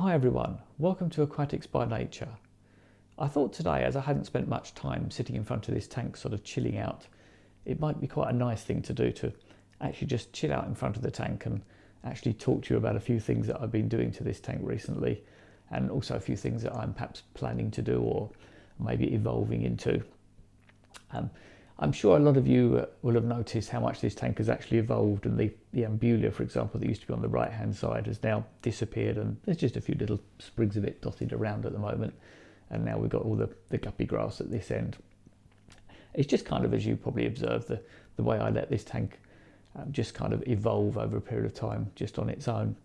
Hi everyone, welcome to Aquatics by Nature. I thought today, as I hadn't spent much time sitting in front of this tank sort of chilling out, it might be quite a nice thing to do to actually just chill out in front of the tank and actually talk to you about a few things that I've been doing to this tank recently, and also a few things that I'm perhaps planning to do or maybe evolving into. I'm sure a lot of you will have noticed how much this tank has actually evolved, and the ambulia, for example, that used to be on the right hand side has now disappeared, and there's just a few little sprigs of it dotted around at the moment, and now we've got all the guppy grass at this end. It's just kind of, as you probably observed, the way I let this tank just kind of evolve over a period of time just on its own.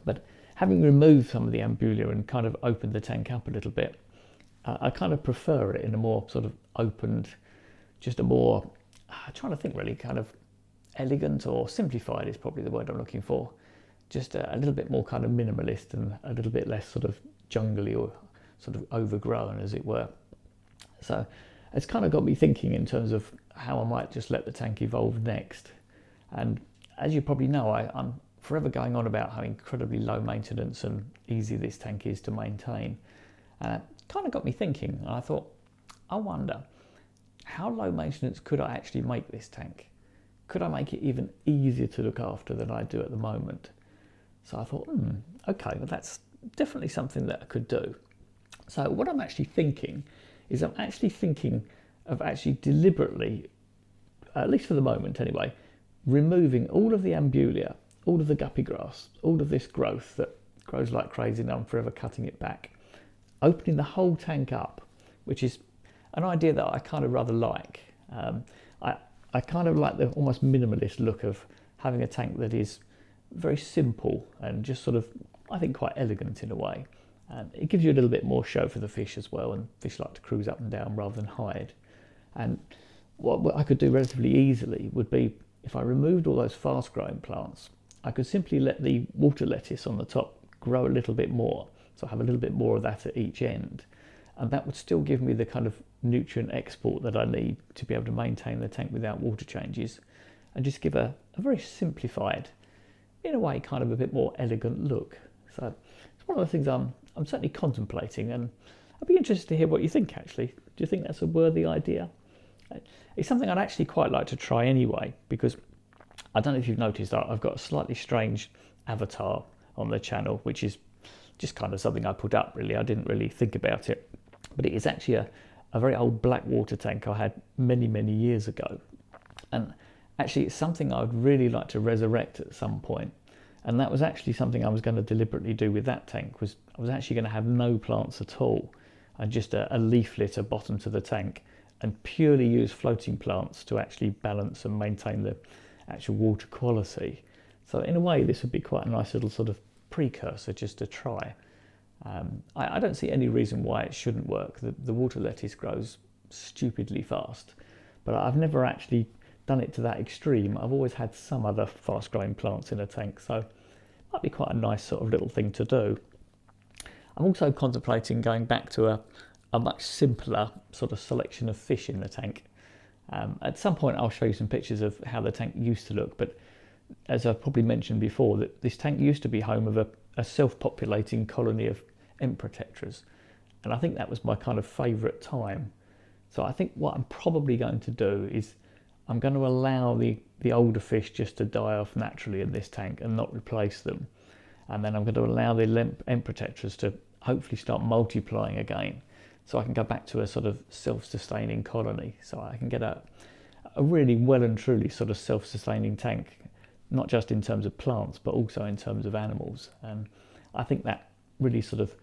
But having removed some of the ambulia and kind of opened the tank up a little bit, I kind of prefer it in a more sort of opened, just a more, trying to think really, kind of elegant or simplified is probably the word I'm looking for. Just a little bit more kind of minimalist and a little bit less sort of jungly or sort of overgrown, as it were. So it's kind of got me thinking in terms of how I might just let the tank evolve next. And as you probably know, I'm forever going on about how incredibly low maintenance and easy this tank is to maintain. And it kind of got me thinking, and I thought, I wonder, how low maintenance could I actually make this tank? Could I make it even easier to look after than I do at the moment? So I thought, okay, well that's definitely something that I could do. So what I'm actually thinking is I'm actually thinking of actually deliberately, at least for the moment anyway, removing all of the ambulia, all of the guppy grass, all of this growth that grows like crazy, and I'm forever cutting it back, opening the whole tank up, which is an idea that I kind of rather like. I kind of like the almost minimalist look of having a tank that is very simple and just sort of, I think, quite elegant in a way. It gives you a little bit more show for the fish as well, and fish like to cruise up and down rather than hide. And what I could do relatively easily would be, if I removed all those fast growing plants, I could simply let the water lettuce on the top grow a little bit more. So I have a little bit more of that at each end. And that would still give me the kind of nutrient export that I need to be able to maintain the tank without water changes, and just give a very simplified, in a way, kind of a bit more elegant look. So it's one of the things I'm certainly contemplating, and I'd be interested to hear what you think actually. Do you think that's a worthy idea? It's something I'd actually quite like to try anyway, because I don't know if you've noticed that I've got a slightly strange avatar on the channel, which is just kind of something I put up really. I didn't really think about it. But it is actually a very old black water tank I had many, many years ago. And actually it's something I would really like to resurrect at some point. And that was actually something I was going to deliberately do with that tank. Was I was actually going to have no plants at all, and just a leaf litter bottom to the tank, and purely use floating plants to actually balance and maintain the actual water quality. So in a way this would be quite a nice little sort of precursor just to try. I don't see any reason why it shouldn't work. The water lettuce grows stupidly fast, but I've never actually done it to that extreme. I've always had some other fast growing plants in a tank, so it might be quite a nice sort of little thing to do. I'm also contemplating going back to a much simpler sort of selection of fish in the tank. At some point I'll show you some pictures of how the tank used to look, but as I've probably mentioned before, that this tank used to be home of a self-populating colony of emperor tetras, and I think that was my kind of favourite time. So I think what I'm probably going to do is I'm going to allow the older fish just to die off naturally in this tank and not replace them, and then I'm going to allow the emperor tetras to hopefully start multiplying again, so I can go back to a sort of self-sustaining colony, so I can get a really well and truly sort of self-sustaining tank, not just in terms of plants but also in terms of animals. And I think that really sort of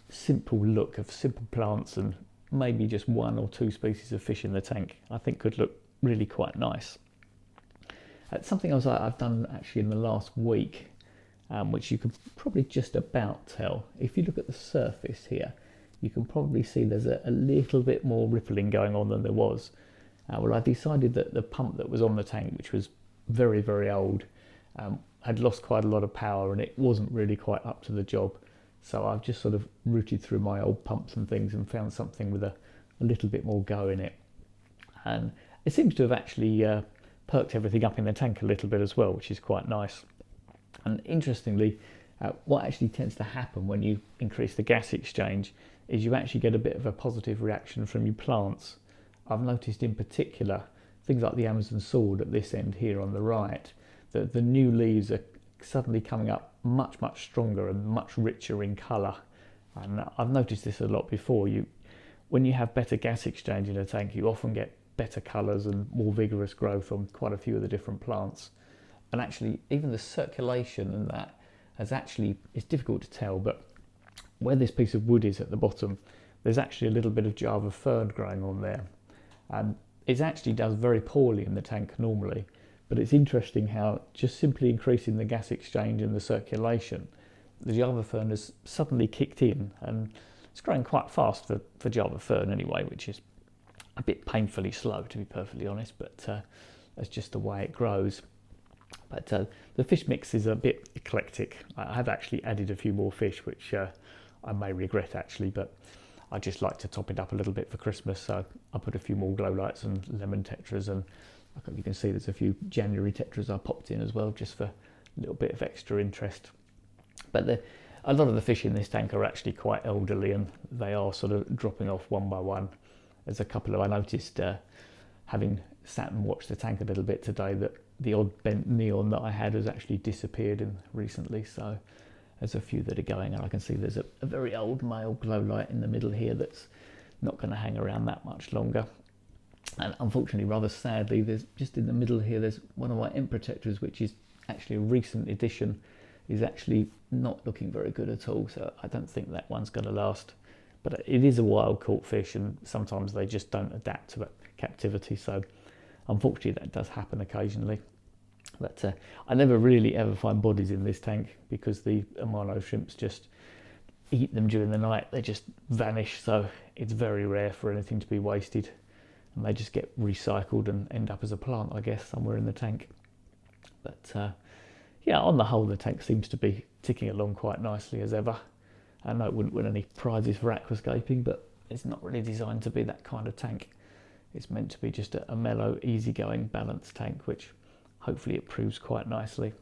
simple look of simple plants and maybe just one or two species of fish in the tank, I think could look really quite nice. Something else I've done actually in the last week, which you can probably just about tell, if you look at the surface here, you can probably see there's a little bit more rippling going on than there was. Well, I decided that the pump that was on the tank, which was very, very old, had lost quite a lot of power, and it wasn't really quite up to the job. So I've just sort of rooted through my old pumps and things and found something with a little bit more go in it. And it seems to have actually perked everything up in the tank a little bit as well, which is quite nice. And interestingly, What actually tends to happen when you increase the gas exchange is you actually get a bit of a positive reaction from your plants. I've noticed in particular things like the Amazon sword at this end here on the right, that the new leaves are suddenly coming up much stronger and much richer in colour. And I've noticed this a lot before. When you have better gas exchange in a tank, you often get better colours and more vigorous growth on quite a few of the different plants. And actually even the circulation and that it's difficult to tell, but where this piece of wood is at the bottom, there's actually a little bit of Java fern growing on there. And it actually does very poorly in the tank normally, but it's interesting how just simply increasing the gas exchange and the circulation, the Java fern has suddenly kicked in, and it's growing quite fast for Java fern anyway, which is a bit painfully slow, to be perfectly honest, but that's just the way it grows. But the fish mix is a bit eclectic. I have actually added a few more fish, which I may regret actually, but I just like to top it up a little bit for Christmas, so I put a few more glow lights and lemon tetras, and you can see there's a few January tetras I popped in as well, just for a little bit of extra interest. But a lot of the fish in this tank are actually quite elderly, and they are sort of dropping off one by one. There's a couple I noticed having sat and watched the tank a little bit today, that the odd bent neon that I had has actually disappeared recently, so there's a few that are going, and I can see there's a very old male glow light in the middle here that's not going to hang around that much longer. And unfortunately, rather sadly, there's just in the middle here, there's one of my emperor tetras, which is actually a recent addition, is actually not looking very good at all, so I don't think that one's going to last. But it is a wild caught fish, and sometimes they just don't adapt to captivity, so unfortunately that does happen occasionally. But I never really ever find bodies in this tank, because the Amano shrimps just eat them during the night. They just vanish, so it's very rare for anything to be wasted, and they just get recycled and end up as a plant, I guess, somewhere in the tank. But yeah, on the whole, the tank seems to be ticking along quite nicely as ever. I know it wouldn't win any prizes for aquascaping, but it's not really designed to be that kind of tank. It's meant to be just a mellow, easygoing, balanced tank, which hopefully it proves quite nicely.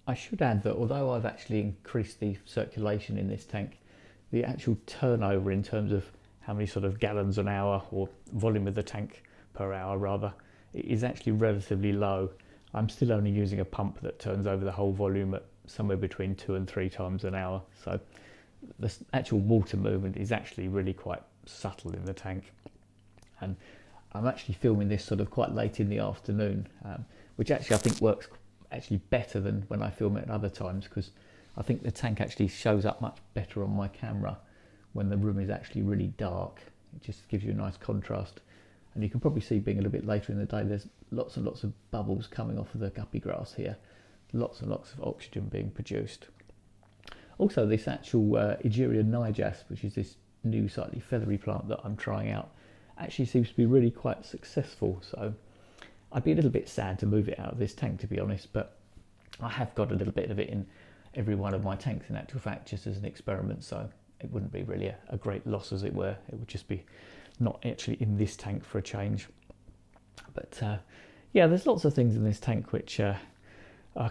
I should add that although I've actually increased the circulation in this tank, the actual turnover in terms of how many sort of gallons an hour, or volume of the tank per hour rather, is actually relatively low. I'm still only using a pump that turns over the whole volume at somewhere between 2 and 3 times an hour. So the actual water movement is actually really quite subtle in the tank. And I'm actually filming this sort of quite late in the afternoon, which actually I think works actually better than when I film it at other times, because I think the tank actually shows up much better on my camera when the room is actually really dark. It just gives you a nice contrast. And you can probably see, being a little bit later in the day, there's lots and lots of bubbles coming off of the guppy grass here. Lots and lots of oxygen being produced. Also, this actual Egeria nigas, which is this new slightly feathery plant that I'm trying out, actually seems to be really quite successful. So I'd be a little bit sad to move it out of this tank, to be honest, but I have got a little bit of it in every one of my tanks in actual fact, just as an experiment, so it wouldn't be really a great loss, as it were. It would just be not actually in this tank for a change. But yeah, there's lots of things in this tank which are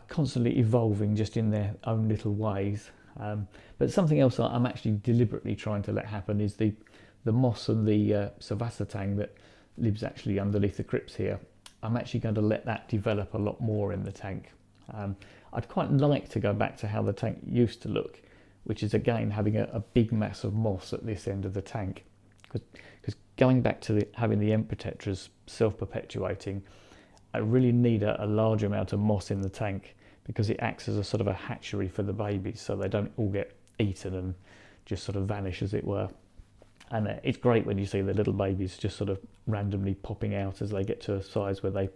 constantly evolving just in their own little ways. But something else I'm actually deliberately trying to let happen is the moss and the Savasatang that lives actually underneath the crypts here. I'm actually going to let that develop a lot more in the tank. I'd quite like to go back to how the tank used to look, which is again having a big mass of moss at this end of the tank. Because going back to having the emperor tetras self-perpetuating, I really need a large amount of moss in the tank, because it acts as a sort of a hatchery for the babies, so they don't all get eaten and just sort of vanish, as it were. And it's great when you see the little babies just sort of randomly popping out as they get to a size where they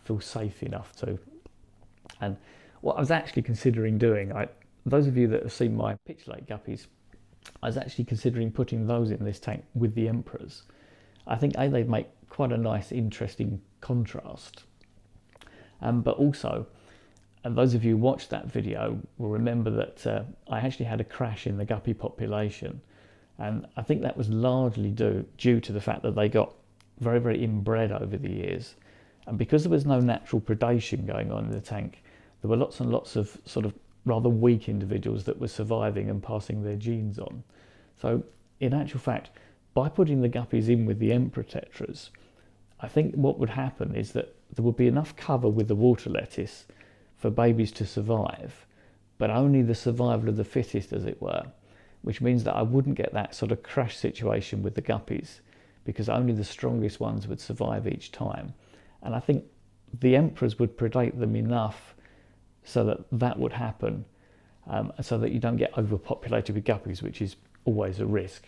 feel safe enough to. And what I was actually considering doing, those of you that have seen my pitch lake guppies, I was actually considering putting those in this tank with the emperors. I think they'd make quite a nice, interesting contrast. But also, and those of you who watched that video will remember that I actually had a crash in the guppy population, and I think that was largely due to the fact that they got very, very inbred over the years. And because there was no natural predation going on in the tank, there were lots and lots of sort of rather weak individuals that were surviving and passing their genes on. So in actual fact, by putting the guppies in with the emperor tetras, I think what would happen is that there would be enough cover with the water lettuce for babies to survive, but only the survival of the fittest, as it were, which means that I wouldn't get that sort of crash situation with the guppies, because only the strongest ones would survive each time. And I think the emperors would predate them enough so that that would happen, so that you don't get overpopulated with guppies, which is always a risk.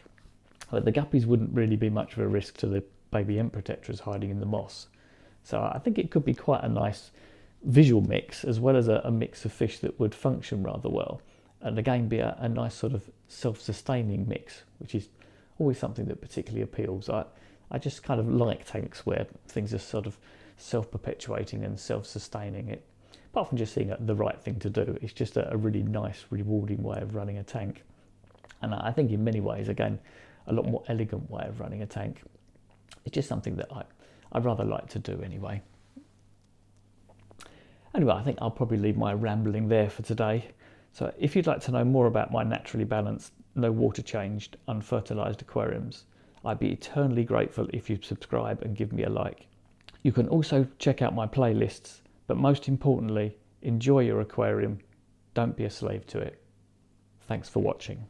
But the guppies wouldn't really be much of a risk to the baby emperor tetras hiding in the moss. So I think it could be quite a nice visual mix, as well as a mix of fish that would function rather well, and again be a nice sort of self-sustaining mix, which is always something that particularly appeals. I just kind of like tanks where things are sort of self-perpetuating and self-sustaining. It, apart from just seeing the right thing to do, it's just a really nice, rewarding way of running a tank. And I think in many ways, again, a lot more elegant way of running a tank. It's just something that I rather like to do anyway. Anyway, I think I'll probably leave my rambling there for today. So if you'd like to know more about my naturally balanced, no water changed, unfertilised aquariums, I'd be eternally grateful if you'd subscribe and give me a like. You can also check out my playlists, but most importantly, enjoy your aquarium. Don't be a slave to it. Thanks for watching.